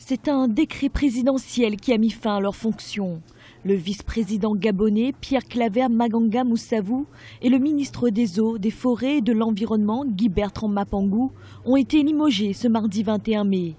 C'est un décret présidentiel qui a mis fin à leurs fonctions. Le vice-président gabonais Pierre Claver Maganga Moussavou et le ministre des Eaux, des Forêts et de l'Environnement Guy Bertrand Mapangou ont été limogés ce mardi 21 mai.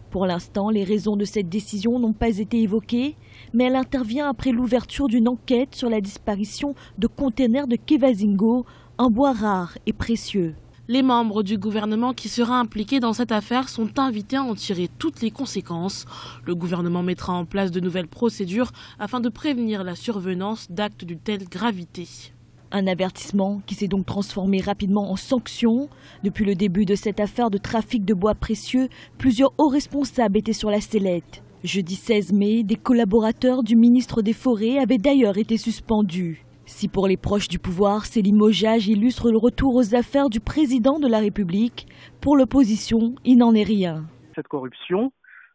Pour l'instant, les raisons de cette décision n'ont pas été évoquées, mais elle intervient après l'ouverture d'une enquête sur la disparition de containers de Kevazingo, un bois rare et précieux. Les membres du gouvernement qui sera impliqué dans cette affaire sont invités à en tirer toutes les conséquences. Le gouvernement mettra en place de nouvelles procédures afin de prévenir la survenance d'actes d'une telle gravité. Un avertissement qui s'est donc transformé rapidement en sanction. Depuis le début de cette affaire de trafic de bois précieux, plusieurs hauts responsables étaient sur la sellette. Jeudi 16 mai, des collaborateurs du ministre des Forêts avaient d'ailleurs été suspendus. Si pour les proches du pouvoir, ces limogeages illustrent le retour aux affaires du président de la République, pour l'opposition, il n'en est rien. Cette corruption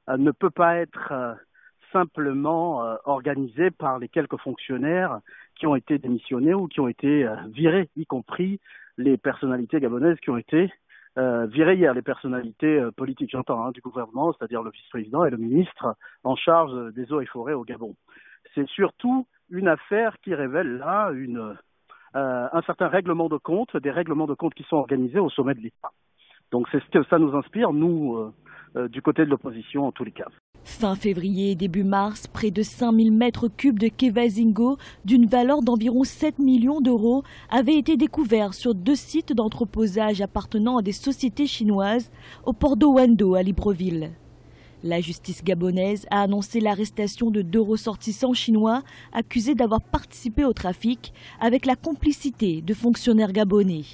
ne peut pas être simplement organisée par les quelques fonctionnaires qui ont été démissionnés ou qui ont été virés, y compris les personnalités gabonaises qui ont été virées hier, les personnalités politiques, j'entends, du gouvernement, c'est-à-dire le vice-président et le ministre en charge des eaux et forêts au Gabon. C'est surtout une affaire qui révèle là un certain règlement de compte, des règlements de compte qui sont organisés au sommet de l'État. Donc c'est ce que ça nous inspire, nous, du côté de l'opposition en tous les cas. Fin février et début mars, près de 5000 mètres cubes de Kevazingo d'une valeur d'environ 7 millions d'euros avaient été découverts sur 2 sites d'entreposage appartenant à des sociétés chinoises au port d'Owando à Libreville. La justice gabonaise a annoncé l'arrestation de 2 ressortissants chinois accusés d'avoir participé au trafic avec la complicité de fonctionnaires gabonais.